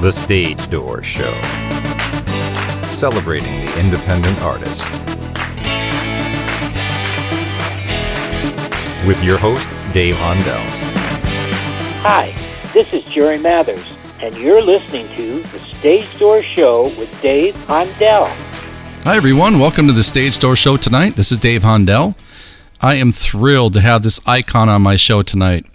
The Stage Door Show, celebrating the independent artist. With your host, Dave Hondell. Hi, this is Jerry Mathers, and you're listening to The Stage Door Show with Dave Hondell. Hi, everyone. Welcome to The Stage Door Show tonight. This is Dave Hondell. I am thrilled to have this icon on my show tonight.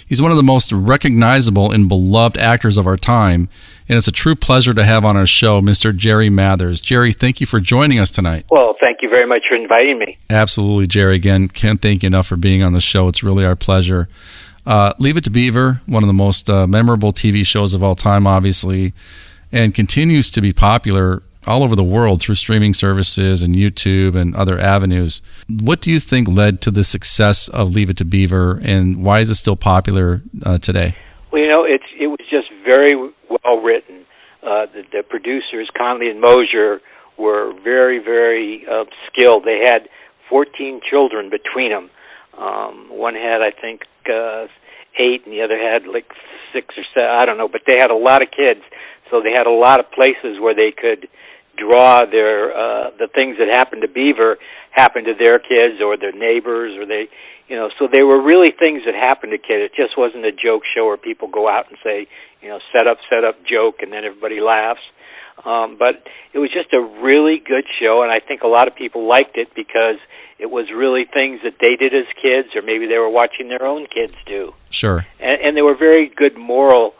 He's one of the most recognizable and beloved actors of our time, and it's a true pleasure to have on our show Mr. Jerry Mathers. Jerry, thank you for joining us tonight. Well, thank you very much for inviting me. Absolutely, Jerry. Again, can't thank you enough for being on the show. It's really our pleasure. Leave It to Beaver, one of the most memorable TV shows of all time, obviously, and continues to be popular all over the world through streaming services and YouTube and other avenues. What do you think led to the success of Leave It to Beaver, and why is it still popular today? Well, it was just very well written. The producers, Conley and Mosier, were very, very skilled. They had 14 children between them. One had, I think, 8, and the other had like 6 or 7. I don't know, but they had a lot of kids, so they had a lot of places where they could draw their the things that happened to Beaver happened to their kids or their neighbors, or so they were really things that happened to kids. It just wasn't a joke show where people go out and say, set up, joke, and then everybody laughs. But it was just a really good show, and I think a lot of people liked it because it was really things that they did as kids, or maybe they were watching their own kids do. Sure. And they were very good moral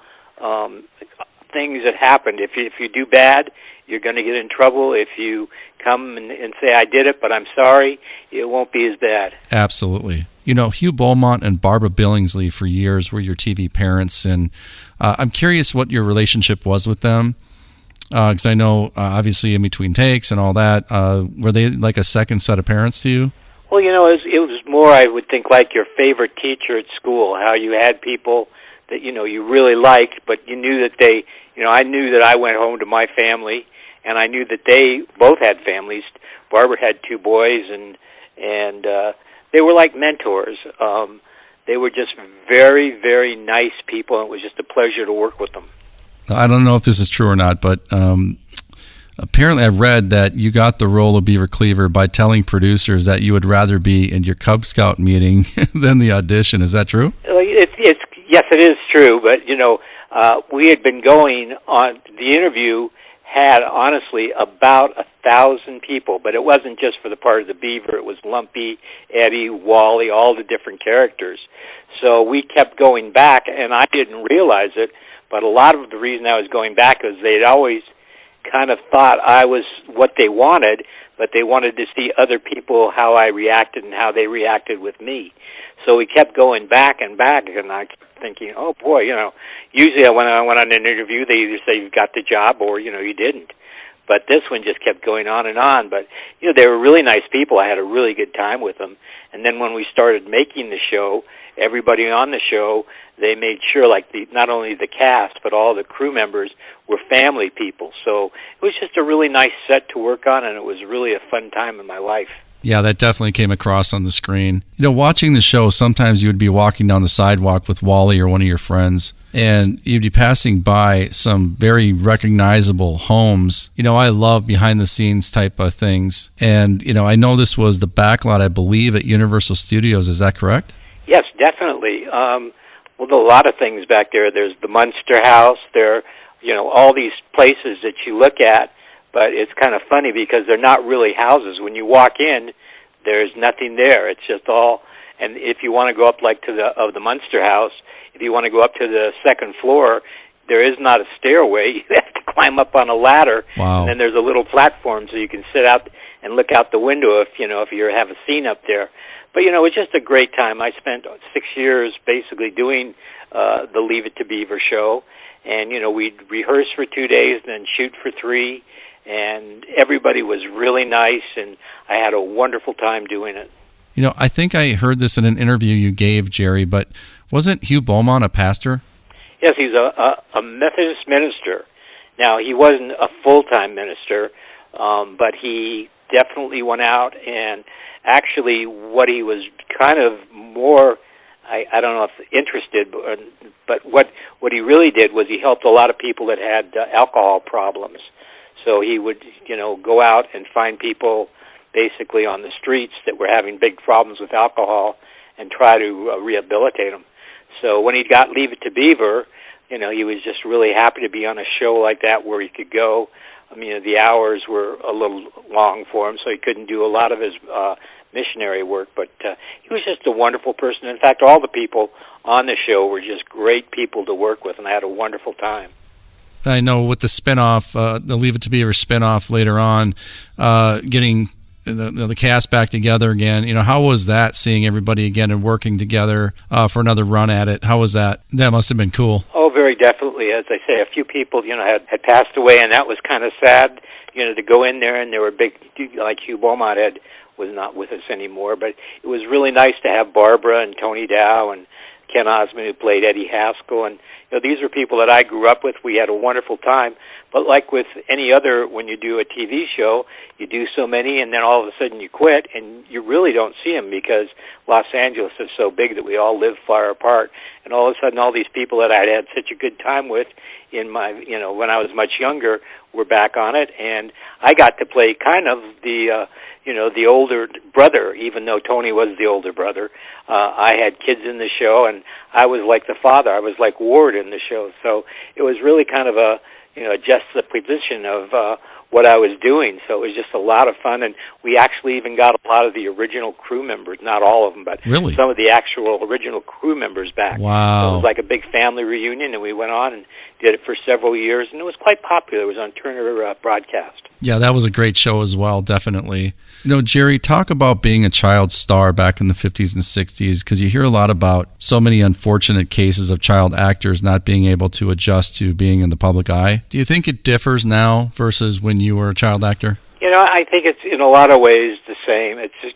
things that happened. If you do bad, you're going to get in trouble. If you come and say, I did it, but I'm sorry, it won't be as bad. Absolutely. Hugh Beaumont and Barbara Billingsley for years were your TV parents, and I'm curious what your relationship was with them, because I know, obviously, in between takes and all that, were they like a second set of parents to you? Well, it was more, I would think, like your favorite teacher at school, how you had people that, you really liked, but you knew that they, I knew that I went home to my family, and I knew that they both had families. Barbara had 2 boys, and they were like mentors. They were just very, very nice people, and it was just a pleasure to work with them. I don't know if this is true or not, but apparently I've read that you got the role of Beaver Cleaver by telling producers that you would rather be in your Cub Scout meeting than the audition. Is that true? Yes, it is true, but, we had been going on, the interview had, honestly, about 1,000 people, but it wasn't just for the part of the Beaver. It was Lumpy, Eddie, Wally, all the different characters. So we kept going back, and I didn't realize it, but a lot of the reason I was going back was they'd always kind of thought I was what they wanted, but they wanted to see other people, how I reacted and how they reacted with me. So we kept going back and back, and I kept thinking, oh boy, usually when I went on an interview, they either say you got the job or, you didn't. But this one just kept going on and on. But, they were really nice people. I had a really good time with them. And then when we started making the show, everybody on the show, they made sure, not only the cast, but all the crew members were family people. So it was just a really nice set to work on, and it was really a fun time in my life. Yeah, that definitely came across on the screen. Watching the show, sometimes you would be walking down the sidewalk with Wally or one of your friends, and you'd be passing by some very recognizable homes. I love behind-the-scenes type of things. And, I know this was the backlot, I believe, at Universal Studios. Is that correct? Yes, definitely. Well, there are a lot of things back there. There's the Munster House. There are, all these places that you look at. But it's kind of funny because they're not really houses. When you walk in, there's nothing there. It's just all. And if you want to go up to the Munster House, if you want to go up to the second floor, there is not a stairway. You have to climb up on a ladder. Wow. And then there's a little platform so you can sit out and look out the window if you have a scene up there. But it was just a great time. I spent 6 years basically doing the Leave It to Beaver show, and we'd rehearse for 2 days, then shoot for 3. And everybody was really nice, and I had a wonderful time doing it. I think I heard this in an interview you gave, Jerry, but wasn't Hugh Beaumont a pastor? Yes, he's a Methodist minister. Now, he wasn't a full-time minister, but he definitely went out, and actually what he was kind of more I don't know if interested, but what he really did was he helped a lot of people that had alcohol problems. So he would, go out and find people basically on the streets that were having big problems with alcohol and try to rehabilitate them. So when he got Leave It to Beaver, he was just really happy to be on a show like that where he could go. I mean, the hours were a little long for him, so he couldn't do a lot of his missionary work, but he was just a wonderful person. In fact, all the people on the show were just great people to work with, and I had a wonderful time. I know with the spinoff, the Leave It to Beaver spinoff later on, getting the cast back together again. How was that, seeing everybody again and working together for another run at it? How was that? That must have been cool. Oh, very definitely. As I say, a few people, had passed away, and that was kind of sad, to go in there, and there were big, like Hugh Beaumont was not with us anymore, but it was really nice to have Barbara and Tony Dow and Ken Osmond, who played Eddie Haskell, and these are people that I grew up with. We had a wonderful time, but like with any other, when you do a TV show, you do so many, and then all of a sudden you quit, and you really don't see them because Los Angeles is so big that we all live far apart, and all of a sudden all these people that I'd had such a good time with in my, when I was much younger, were back on it, and I got to play kind of the the older brother, even though Tony was the older brother. I had kids in the show, and I was like the father. I was like Ward in the show. So it was really kind of a, just the position of what I was doing. So it was just a lot of fun, and we actually even got a lot of the original crew members, not all of them, but really? Some of the actual original crew members back. Wow. So it was like a big family reunion, and we went on and did it for several years, and it was quite popular. It was on Turner Broadcast. Yeah, that was a great show as well, definitely. Jerry, talk about being a child star back in the 50s and 60s, because you hear a lot about so many unfortunate cases of child actors not being able to adjust to being in the public eye. Do you think it differs now versus when you were a child actor? I think it's in a lot of ways the same. It's just,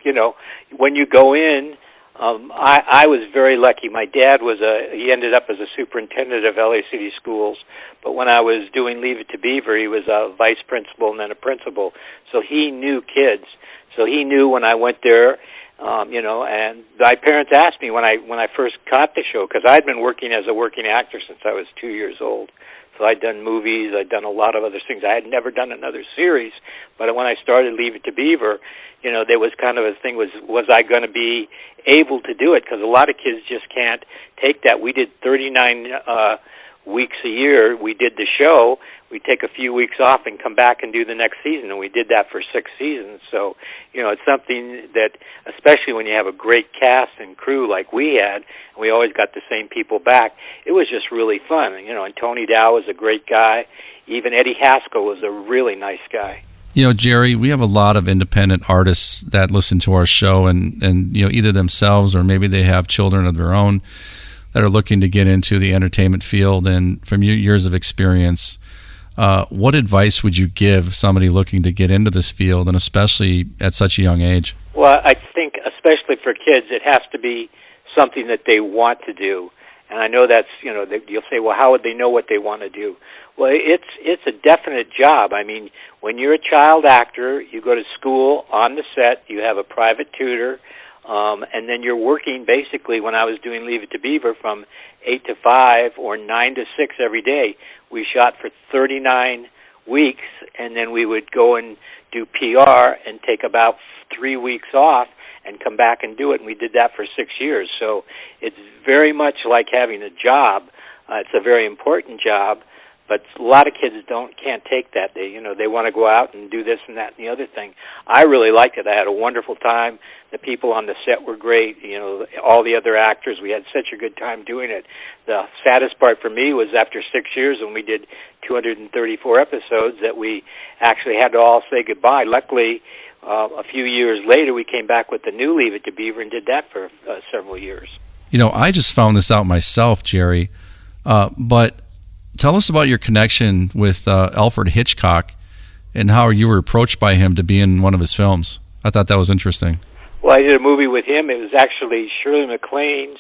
when you go in, I was very lucky. My dad he ended up as a superintendent of LA City Schools, but when I was doing Leave It to Beaver, he was a vice principal and then a principal, so he knew kids. So he knew when I went there, and my parents asked me when I first got the show, because I'd been working as a working actor since I was 2 years old. So I'd done movies, I'd done a lot of other things. I had never done another series, but when I started Leave It to Beaver, there was kind of a thing, was I going to be able to do it? Because a lot of kids just can't take that. We did 39 weeks a year. We did the show. We'd take a few weeks off and come back and do the next season, and we did that for 6 seasons. So, it's something that, especially when you have a great cast and crew like we had, and we always got the same people back, it was just really fun. And Tony Dow was a great guy. Even Eddie Haskell was a really nice guy. Jerry, we have a lot of independent artists that listen to our show, and either themselves or maybe they have children of their own that are looking to get into the entertainment field. And from your years of experience, what advice would you give somebody looking to get into this field, and especially at such a young age? Well, I think especially for kids, it has to be something that they want to do. And I know that's, you'll say, well, how would they know what they want to do? Well, it's a definite job. I mean, when you're a child actor, you go to school on the set, you have a private tutor, and then you're working basically, when I was doing Leave It to Beaver, from 8 to 5 or 9 to 6 every day. We shot for 39 weeks, and then we would go and do PR and take about 3 weeks off and come back and do it, and we did that for 6 years. So it's very much like having a job. It's a very important job, but a lot of kids can't take that. They want to go out and do this and that and the other thing. I really liked it. I had a wonderful time. The people on the set were great. All the other actors, we had such a good time doing it. The saddest part for me was after 6 years, when we did 234 episodes, that we actually had to all say goodbye. Luckily, a few years later, we came back with the new Leave It to Beaver and did that for several years. I just found this out myself, Jerry, but tell us about your connection with Alfred Hitchcock and how you were approached by him to be in one of his films. I thought that was interesting. Well, I did a movie with him. It was actually Shirley MacLaine's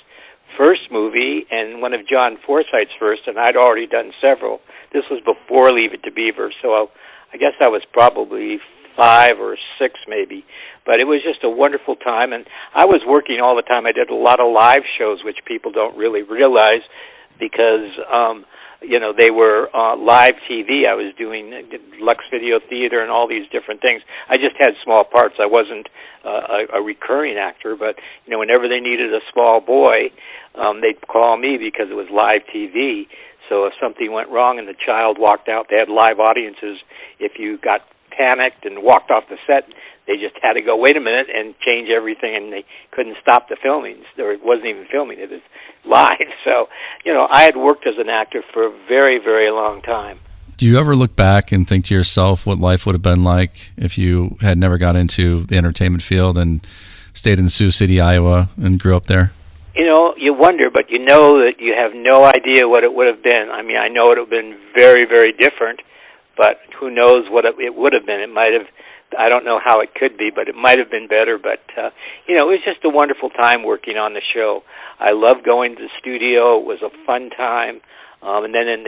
first movie and one of John Forsythe's first, and I'd already done several. This was before Leave It to Beaver, so I guess I was probably 5 or 6 maybe. But it was just a wonderful time, and I was working all the time. I did a lot of live shows, which people don't really realize because, they were live TV. I was doing Lux Video Theater and all these different things. I just had small parts. I wasn't a recurring actor, but, whenever they needed a small boy, they'd call me because it was live TV. So if something went wrong and the child walked out, they had live audiences. If you got panicked and walked off the set, they just had to go, wait a minute, and change everything, and they couldn't stop the filming. Or it wasn't even filming, it was live. So, I had worked as an actor for a very, very long time. Do you ever look back and think to yourself what life would have been like if you had never got into the entertainment field and stayed in Sioux City, Iowa, and grew up there? You wonder, but you know that you have no idea what it would have been. I mean, I know it would have been very, very different, but who knows what it would have been. It might have, I don't know how it could be, but it might have been better. But, it was just a wonderful time working on the show. I loved going to the studio. It was a fun time. And then in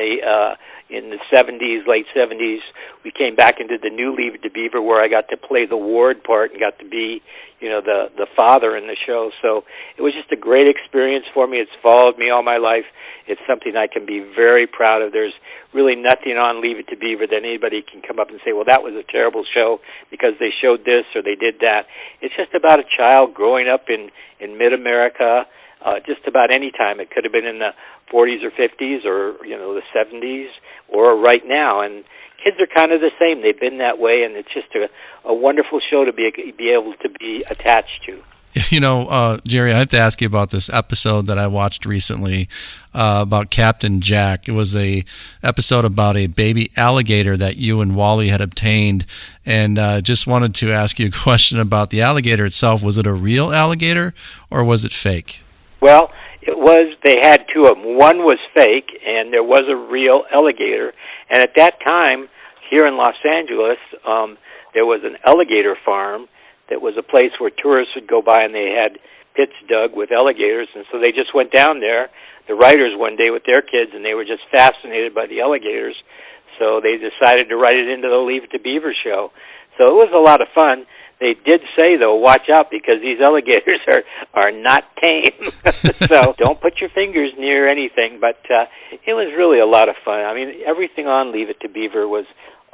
the 70s, late 70s, we came back into the new Leave It to Beaver, where I got to play the Ward part and got to be, the father in the show. So it was just a great experience for me. It's followed me all my life. It's something I can be very proud of. There's really nothing on Leave It to Beaver that anybody can come up and say, well, that was a terrible show because they showed this or they did that. It's just about a child growing up in mid-America. Just about any time. It could have been in the 40s or 50s or, the 70s or right now. And kids are kind of the same. They've been that way, and it's just a wonderful show to be able to be attached to. Jerry, I have to ask you about this episode that I watched recently about Captain Jack. It was a episode about a baby alligator that you and Wally had obtained, and just wanted to ask you a question about the alligator itself. Was it a real alligator, or was it fake? Well, it was. They had two of them. One was fake, and there was a real alligator. And at that time, here in Los Angeles, there was an alligator farm that was a place where tourists would go by, and they had pits dug with alligators. And so they just went down there, the writers one day with their kids, and they were just fascinated by the alligators. So they decided to write it into the Leave It to Beaver show. So it was a lot of fun. They did say, though, watch out because these alligators are not tame. So don't put your fingers near anything. But it was really a lot of fun. I mean, everything on Leave It to Beaver was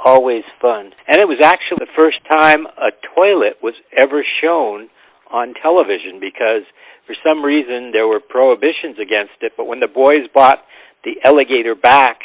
always fun. And it was actually the first time a toilet was ever shown on television because for some reason there were prohibitions against it. But when the boys bought the alligator back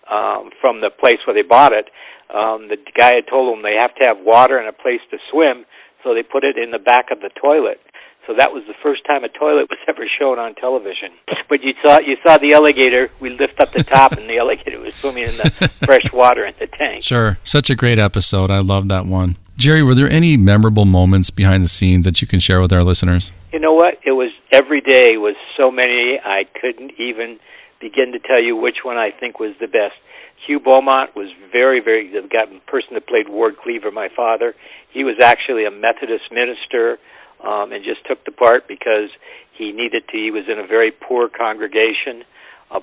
from the place where they bought it, the guy had told them they have to have water and a place to swim, so they put it in the back of the toilet. So that was the first time a toilet was ever shown on television. But you saw the alligator. We lift up the top, and the alligator was swimming in the fresh water in the tank. Sure. Such a great episode. I love that one. Jerry, were there any memorable moments behind the scenes that you can share with our listeners? You know what? It was every day was so many, I couldn't even begin to tell you which one I think was the best. Hugh Beaumont was very, very good. The person that played Ward Cleaver, my father, he was actually a Methodist minister and just took the part because he needed to. He was in a very poor congregation.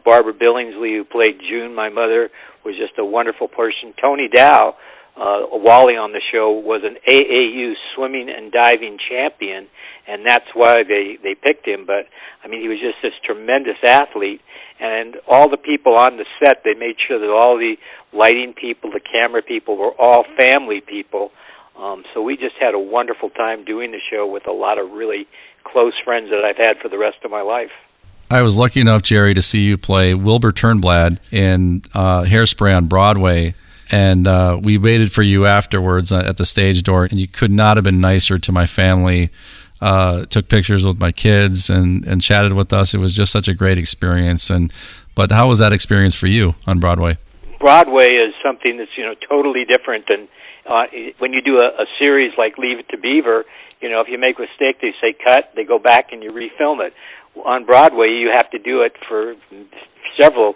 Barbara Billingsley, who played June, my mother, was just a wonderful person. Tony Dow, Wally on the show, was an AAU swimming and diving champion, and that's why they picked him. But, I mean, he was just this tremendous athlete. And all the people on the set, they made sure that all the lighting people, the camera people, were all family people. So we just had a wonderful time doing the show with a lot of really close friends that I've had for the rest of my life. I was lucky enough, Jerry, to see you play Wilbur Turnblad in Hairspray on Broadway. And we waited for you afterwards at the stage door, and you could not have been nicer to my family. Took pictures with my kids and chatted with us. It was just such a great experience. But how was that experience for you on Broadway? Broadway is something that's totally different than when you do a series like Leave It to Beaver. If you make a mistake, they say cut. They go back and you refilm it. On Broadway, you have to do it for several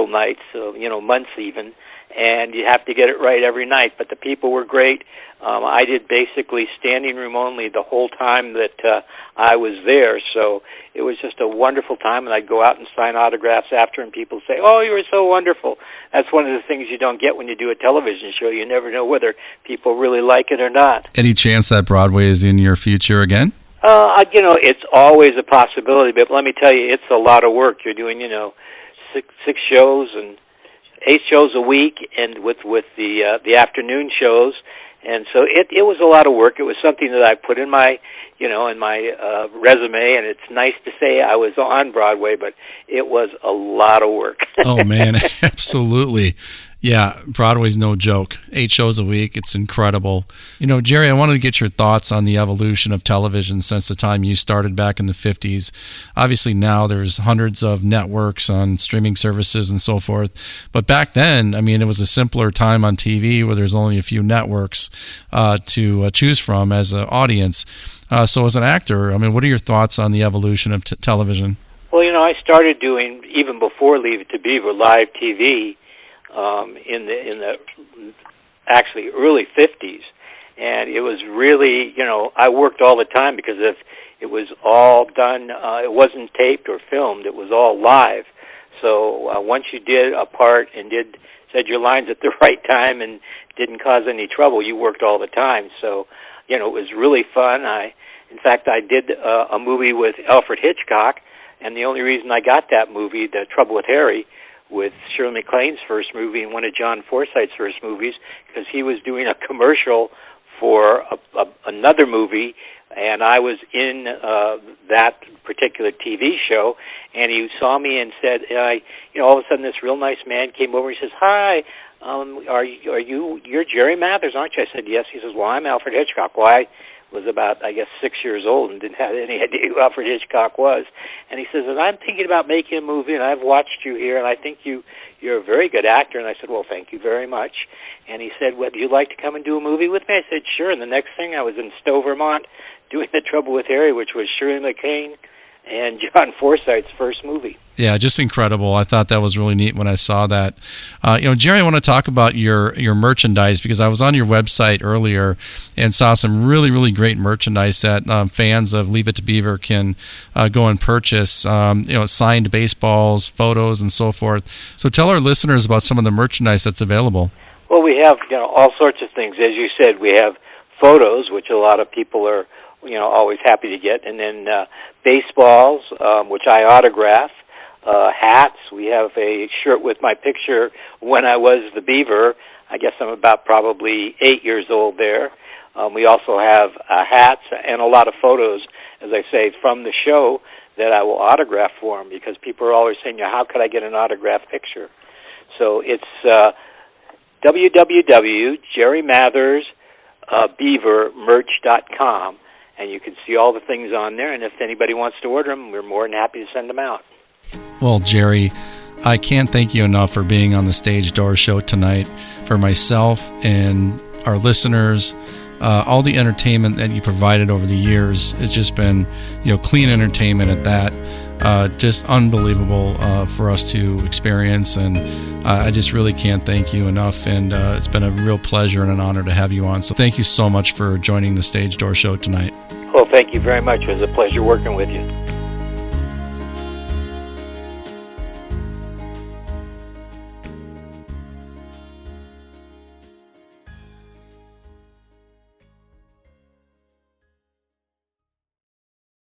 nights, months even. and you have to get it right every night. But the people were great. I did basically standing room only the whole time that I was there, so it was just a wonderful time, and I'd go out and sign autographs after, and people say, "Oh, you were so wonderful." That's one of the things you don't get when you do a television show. You never know whether people really like it or not. Any chance that Broadway is in your future again? It's always a possibility, but let me tell you, it's a lot of work. You're doing, six shows and 8 shows a week, and with the afternoon shows, and so it was a lot of work. It was something that I put in my resume, and it's nice to say I was on Broadway, but it was a lot of work. Oh man, absolutely. Yeah, Broadway's no joke. 8 shows a week. It's incredible. Jerry, I wanted to get your thoughts on the evolution of television since the time you started back in the 50s. Obviously now there's hundreds of networks on streaming services and so forth. But back then, it was a simpler time on TV where there's only a few networks to choose from as an audience. So as an actor, what are your thoughts on the evolution of television? Well, I started doing, even before Leave It to Beaver, live TV in the actually early 50s, and it was really, I worked all the time because if it was all done, it wasn't taped or filmed, it was all live. So once you did a part and said your lines at the right time and didn't cause any trouble, you worked all the time. So, it was really fun. In fact, I did a movie with Alfred Hitchcock, and the only reason I got that movie, The Trouble with Harry, with Shirley MacLaine's first movie and one of John Forsythe's first movies, because he was doing a commercial for another movie, and I was in that particular TV show, and he saw me and said, all of a sudden this real nice man came over and he says, "Hi, you're Jerry Mathers, aren't you?" I said, "Yes." He says, "Well, I'm Alfred Hitchcock." Well, I was about, 6 years old and didn't have any idea who Alfred Hitchcock was. And he says, "And I'm thinking about making a movie, and I've watched you here, and I think you're a very good actor." And I said, "Well, thank you very much." And he said, "Well, do you like to come and do a movie with me?" I said, "Sure." And the next thing, I was in Stowe, Vermont, doing The Trouble with Harry, which was Shirley MacLaine and John Forsythe's first movie. Yeah, just incredible. I thought that was really neat when I saw that. Jerry, I want to talk about your merchandise, because I was on your website earlier and saw some really, really great merchandise that fans of Leave It to Beaver can go and purchase, signed baseballs, photos, and so forth. So tell our listeners about some of the merchandise that's available. Well, we have all sorts of things. As you said, we have photos, which a lot of people are always happy to get, and then baseballs, which I autograph, hats. We have a shirt with my picture when I was the Beaver. I guess I'm about probably 8 years old there. We also have hats and a lot of photos, as I say, from the show that I will autograph for them, because people are always saying, "How could I get an autographed picture?" So it's www.jerrymathersbeavermerch.com, and you can see all the things on there, and if anybody wants to order them, we're more than happy to send them out. Well, Jerry, I can't thank you enough for being on the Stage Door Show tonight. For myself and our listeners, all the entertainment that you provided over the years has just been, clean entertainment at that. Just unbelievable for us to experience, and I just really can't thank you enough, and it's been a real pleasure and an honor to have you on. So thank you so much for joining the Stage Door Show tonight. Well, thank you very much. It was a pleasure working with you.